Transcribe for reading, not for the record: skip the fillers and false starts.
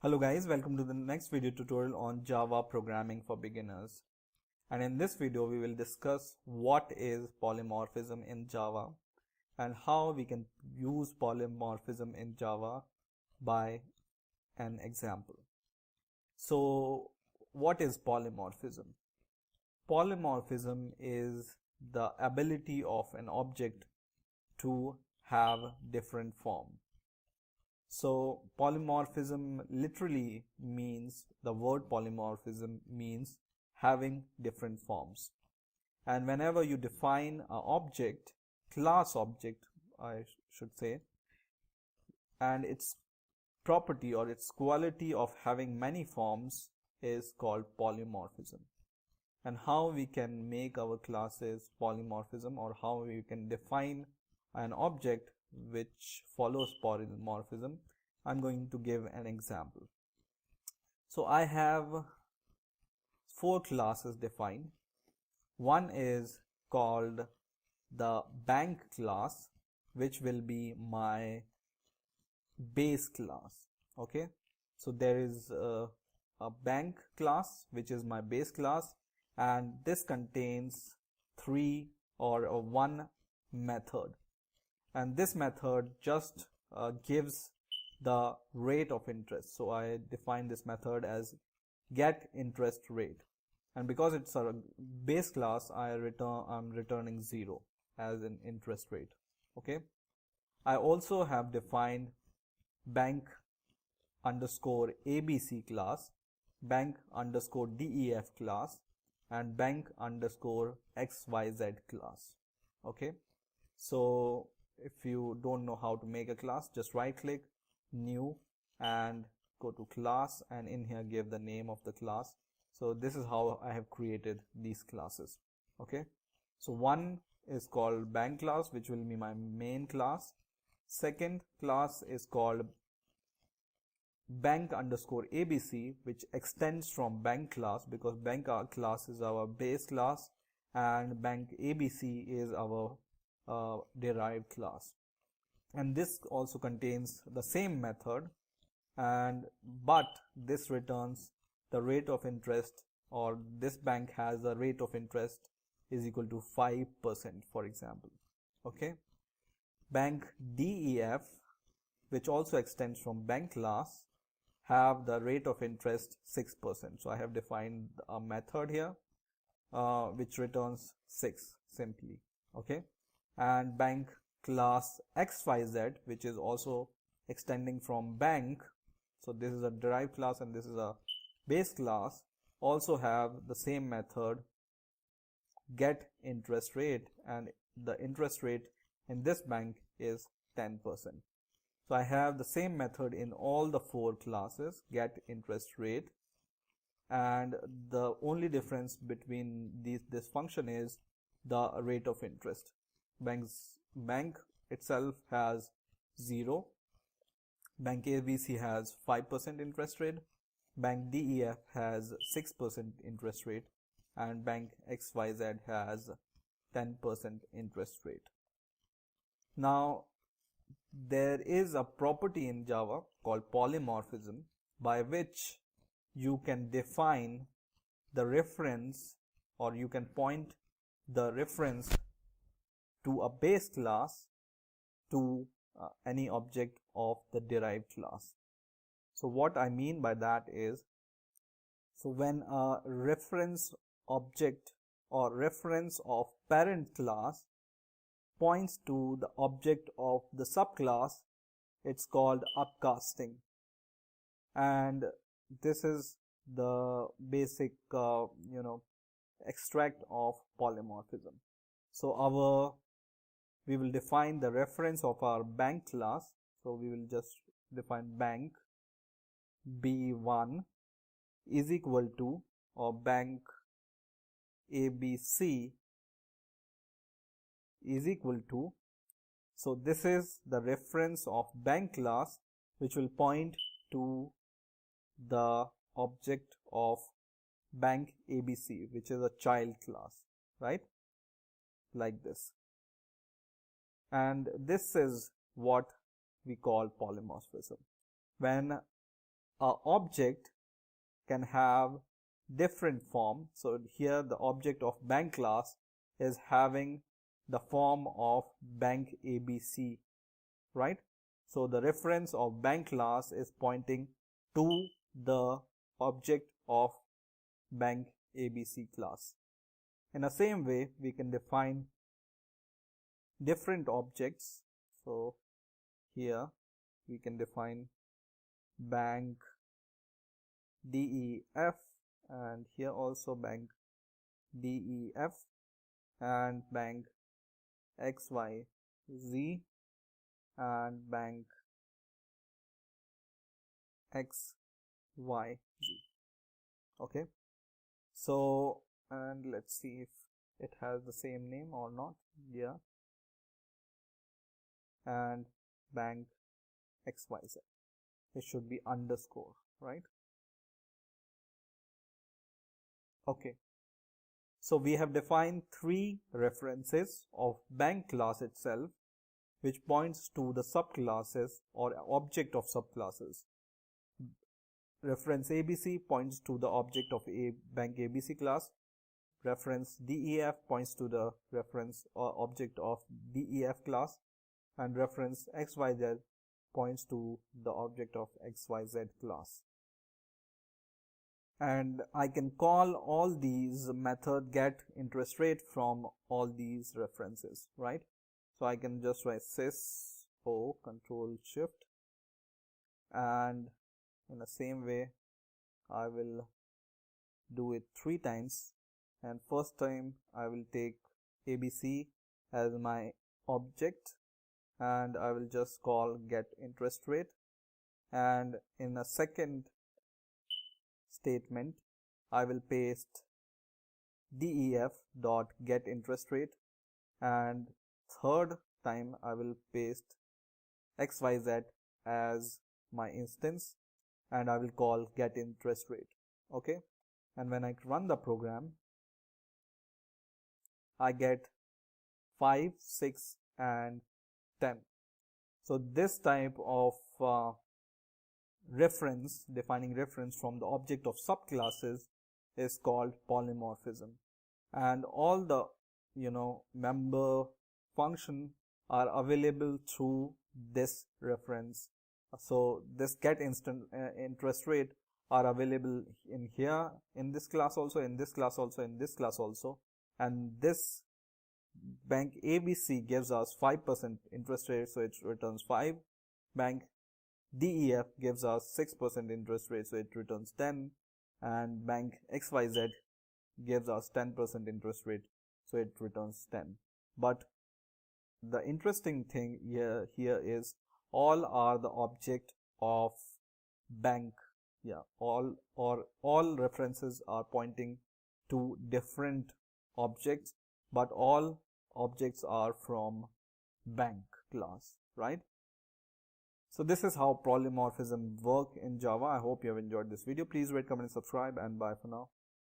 Hello guys, welcome to the next video tutorial on Java programming for beginners. And in this video we will discuss what is polymorphism in Java and how we can use polymorphism in Java by an example. So what is polymorphism? Polymorphism is the ability of an object to have different form. So polymorphism literally means, the word polymorphism means having different forms. And whenever you define an object, class object I should say, and its property or its quality of having many forms is called polymorphism. And how we can make our classes polymorphism, or how we can define an object which follows polymorphism, I'm going to give an example. So I have 4 classes defined. One is called the bank class, which will be my base class. Okay, so there is a bank class which is my base class, and this contains 3 or 1 method. And this method just gives the rate of interest. So I define this method as get interest rate, and because it's a base class, I'm returning 0 as an interest rate. Okay, I also have defined bank underscore ABC class, bank underscore DEF class, and bank underscore XYZ class. Okay, so if you don't know how to make a class, just right click new and go to class, and in here give the name of the class. So this is how I have created these classes. Okay, so one is called bank class, which will be my main class. Second class is called bank underscore ABC, which extends from bank class, because bank class is our base class and bank ABC is our derived class. And this also contains the same method, but this returns the rate of interest, or this bank has a rate of interest is equal to 5%, for example. Okay, bank DEF, which also extends from bank class, have the rate of interest 6%. So I have defined a method here which returns 6 simply. Okay, and bank class XYZ, which is also extending from bank, so this is a derived class and this is a base class, also have the same method get interest rate, and the interest rate in this bank is 10%. So I have the same method in all the 4 classes, get interest rate, and the only difference between this function is the rate of interest. Bank itself has 0, bank ABC has 5% interest rate, bank DEF has 6% interest rate, and bank XYZ has 10% interest rate. Now there is a property in Java called polymorphism, by which you can define the reference, or you can point the reference to a base class to any object of the derived class. So what I mean by that is, so when a reference object or reference of parent class points to the object of the subclass, it's called upcasting. And this is the basic extract of polymorphism. So we will define the reference of our bank class. So we will just define bank B1 is equal to, or bank ABC is equal to, so this is the reference of bank class which will point to the object of bank ABC, which is a child class, right? Like this. And this is what we call polymorphism. When a object can have different form. So here the object of bank class is having the form of bank ABC, right? So the reference of bank class is pointing to the object of bank ABC class. In the same way, we can define different objects. So here we can define bank DEF, and here also bank DEF, and bank XYZ, and bank XYZ. Okay, so and let's see if it has the same name or not. Yeah, and bank XYZ, it should be underscore, right? Okay, so we have defined three references of bank class itself, which points to the subclasses or object of subclasses. Reference ABC points to the object of bank ABC class. Reference DEF points to the reference or object of DEF class, and reference XYZ points to the object of XYZ class. And I can call all these method get interest rate from all these references, right? So I can just write sys o control shift, and in the same way I will do it 3 times. And first time I will take ABC as my object, and I will just call get interest rate, and in a second statement I will paste DEF dot get interest rate, and third time I will paste XYZ as my instance, and I will call get interest rate. Okay, and when I run the program, I get 5, 6 and 10. So this type of defining reference from the object of subclasses is called polymorphism, and all the member function are available through this reference. So this get interest rate are available in here, in this class also, in this class also, in this class also, and this bank ABC gives us 5% interest rate, so it returns 5. Bank DEF gives us 6% interest rate, so it returns 10, and bank XYZ gives us 10% interest rate, so it returns 10. But the interesting thing here is all are the object of bank. Yeah, all references are pointing to different objects, but all objects are from bank class, right? So this is how polymorphism work in Java. I hope you have enjoyed this video. Please rate, comment and subscribe, and bye for now.